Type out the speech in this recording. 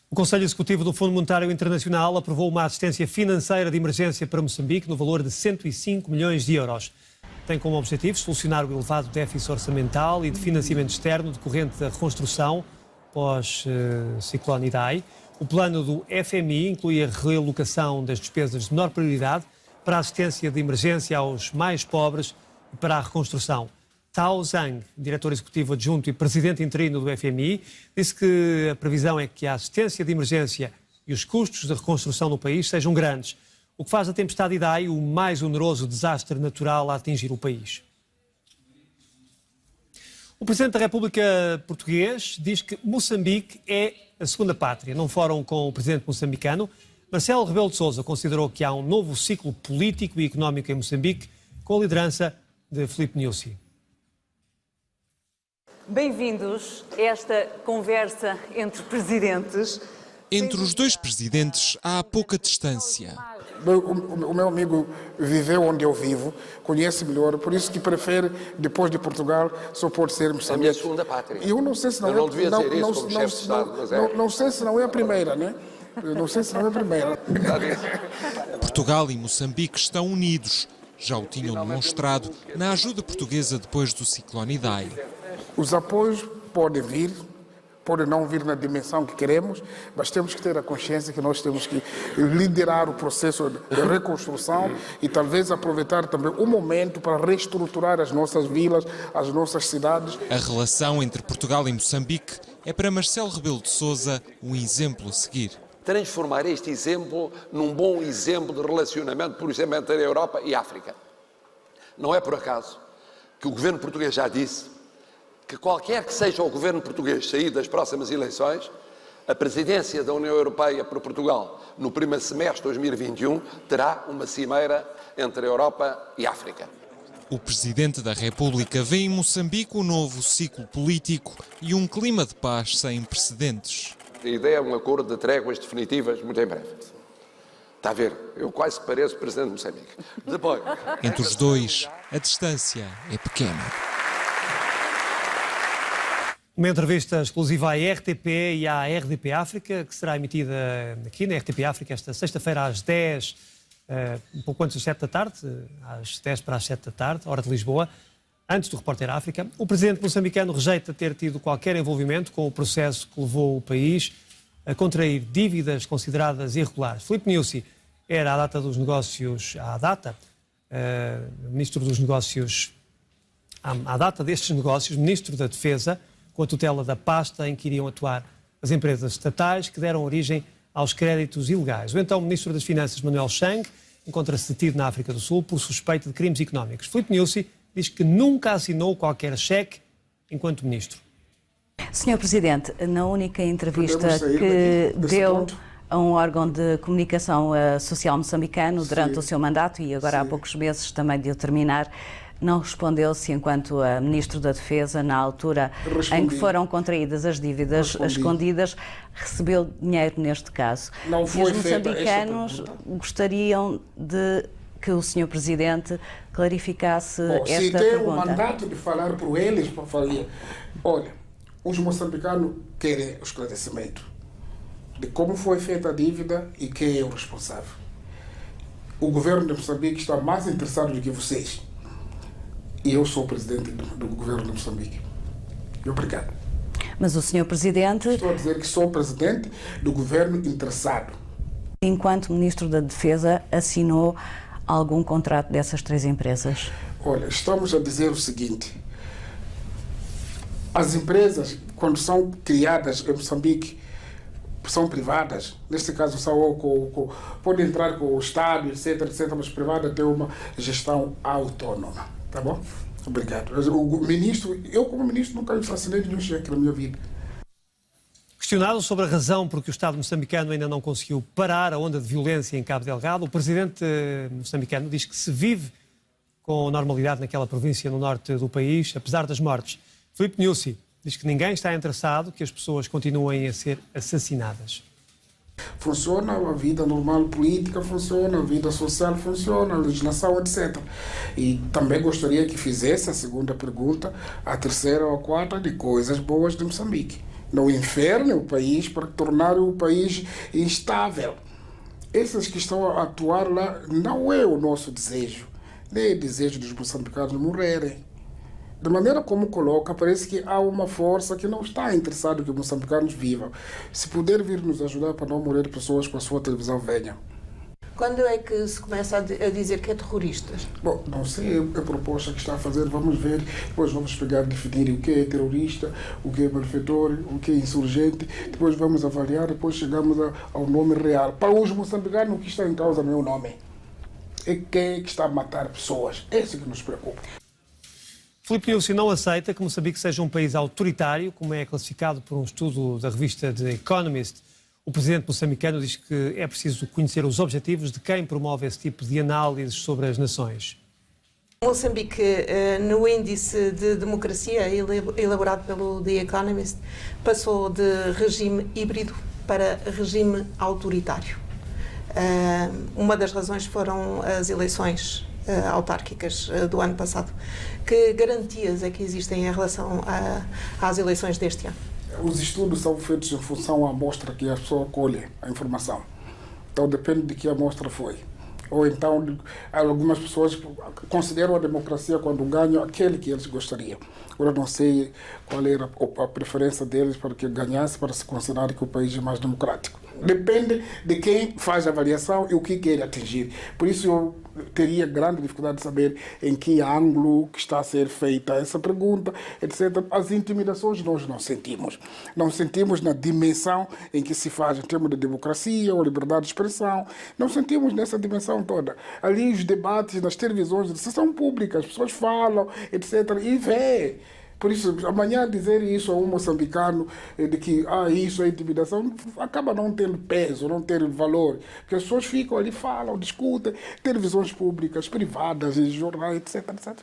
O Conselho Executivo do Fundo Monetário Internacional aprovou uma assistência financeira de emergência para Moçambique no valor de 105 milhões de euros. Tem como objetivo solucionar o elevado déficit orçamental e de financiamento externo decorrente da reconstrução pós-ciclone Idai. O plano do FMI inclui a realocação das despesas de menor prioridade para a assistência de emergência aos mais pobres e para a reconstrução. Tao Zhang, diretor executivo adjunto e presidente interino do FMI, disse que a previsão é que a assistência de emergência e os custos de reconstrução no país sejam grandes, o que faz a tempestade Idai o mais oneroso desastre natural a atingir o país. O Presidente da República português diz que Moçambique é a segunda pátria. Num fórum com o Presidente moçambicano, Marcelo Rebelo de Sousa considerou que há um novo ciclo político e económico em Moçambique com a liderança de Filipe Nyusi. Bem-vindos a esta conversa entre presidentes. Entre os dois presidentes há pouca distância. O meu amigo viveu onde eu vivo, conhece melhor, por isso que prefere, depois de Portugal, só pode ser Moçambique. A minha segunda pátria. Eu não sei se não, não devia dizer isso como chefe de Estado, mas é. Não sei se não é a primeira, né? Não sei se não é a primeira. Portugal e Moçambique estão unidos. Já o tinham demonstrado na ajuda portuguesa depois do ciclone Idai. Os apoios podem vir, podem não vir na dimensão que queremos, mas temos que ter a consciência que nós temos que liderar o processo de reconstrução e talvez aproveitar também o momento para reestruturar as nossas vilas, as nossas cidades. A relação entre Portugal e Moçambique é para Marcelo Rebelo de Sousa um exemplo a seguir. Transformar este exemplo num bom exemplo de relacionamento, por exemplo, entre a Europa e a África. Não é por acaso que o governo português já disse que qualquer que seja o governo português sair das próximas eleições, a presidência da União Europeia por Portugal no primeiro semestre de 2021 terá uma cimeira entre a Europa e a África. O Presidente da República vê em Moçambique um novo ciclo político e um clima de paz sem precedentes. A ideia é um acordo de tréguas definitivas muito em breve. Está a ver? Eu quase que pareço Presidente de Moçambique. Depois... Entre os dois, a distância é pequena. Uma entrevista exclusiva à RTP e à RDP África, que será emitida aqui na RTP África esta sexta-feira às 10, um pouco antes das 7 da tarde, às 10 para as 7 da tarde, hora de Lisboa, antes do Repórter África. O presidente moçambicano rejeita ter tido qualquer envolvimento com o processo que levou o país a contrair dívidas consideradas irregulares. Filipe Nyusi era à data ministro dos negócios, à data destes negócios, ministro da Defesa, com a tutela da pasta em que iriam atuar as empresas estatais que deram origem aos créditos ilegais. O então Ministro das Finanças, Manuel Chang, encontra-se detido na África do Sul por suspeita de crimes económicos. Filipe Nyusi diz que nunca assinou qualquer cheque enquanto Ministro. Senhor Presidente, na única entrevista que deu a um órgão de comunicação social moçambicano durante o seu mandato e agora há poucos meses também de o terminar, não respondeu se, enquanto Ministro da Defesa, na altura em que foram contraídas as dívidas escondidas, recebeu dinheiro neste caso. Não foi. E os moçambicanos gostariam de que o Sr. Presidente clarificasse esta pergunta. Se tem o mandato de falar por eles, para falar, olha, os moçambicanos querem o esclarecimento de como foi feita a dívida e quem é o responsável. O governo de Moçambique está mais interessado do que vocês. E eu sou o presidente do governo de Moçambique. Obrigado. Mas o Sr. Presidente... Estou a dizer que sou o presidente do governo interessado. Enquanto Ministro da Defesa, assinou algum contrato dessas três empresas? Olha, estamos a dizer o seguinte. As empresas, quando são criadas em Moçambique, são privadas. Neste caso, pode entrar com o Estado, etc., mas privada tem uma gestão autônoma. Tá bom? Obrigado. Eu como ministro nunca assinei nenhum cheque na minha vida. Questionado sobre a razão por que o Estado moçambicano ainda não conseguiu parar a onda de violência em Cabo Delgado, o presidente moçambicano diz que se vive com normalidade naquela província no norte do país, apesar das mortes. Filipe Nyusi diz que ninguém está interessado que as pessoas continuem a ser assassinadas. Funciona a vida normal política, funciona a vida social, funciona a legislação, etc. E também gostaria que fizesse a segunda pergunta, a terceira ou a quarta, de coisas boas de Moçambique. no inferno o país para tornar o país instável. Esses que estão a atuar lá não é o nosso desejo, nem é o desejo dos moçambicanos morrerem. Da maneira como coloca, parece que há uma força que não está interessada que os moçambicanos vivam. Se puder vir nos ajudar para não morrer pessoas com a sua televisão, venha. Quando é que se começa a dizer que é terroristas? Bom, não sei a proposta que está a fazer, vamos ver, depois vamos pegar e definir o que é terrorista, o que é malfeitor, o que é insurgente, depois vamos avaliar, depois chegamos ao nome real. Para os moçambicanos, o que está em causa não é o nome, é quem é que está a matar pessoas, é isso que nos preocupa. Filipe Nyusi não aceita que Moçambique seja um país autoritário, como é classificado por um estudo da revista The Economist. O presidente moçambicano diz que é preciso conhecer os objetivos de quem promove esse tipo de análises sobre as nações. Moçambique, no índice de democracia elaborado pelo The Economist, passou de regime híbrido para regime autoritário. Uma das razões foram as eleições autárquicas do ano passado. Que garantias é que existem em relação às eleições deste ano? Os estudos são feitos em função à amostra que a pessoa colhe a informação. Então depende de que amostra foi. Ou então algumas pessoas consideram a democracia quando ganham aquele que eles gostariam. Agora não sei qual era a preferência deles para que ganhasse, para se considerar que o país é mais democrático. Depende de quem faz a avaliação e o que quer atingir. Por isso eu teria grande dificuldade de saber em que ângulo que está a ser feita essa pergunta, etc. As intimidações nós não sentimos. Não sentimos na dimensão em que se faz em termos de democracia ou liberdade de expressão. Não sentimos nessa dimensão toda. Ali os debates nas televisões de sessão pública, as pessoas falam, etc. E vê. Por isso, amanhã dizer isso a um moçambicano de que isso é intimidação, acaba não tendo peso, não tendo valor. Porque as pessoas ficam ali, falam, discutem, televisões públicas, privadas, jornais, etc, etc.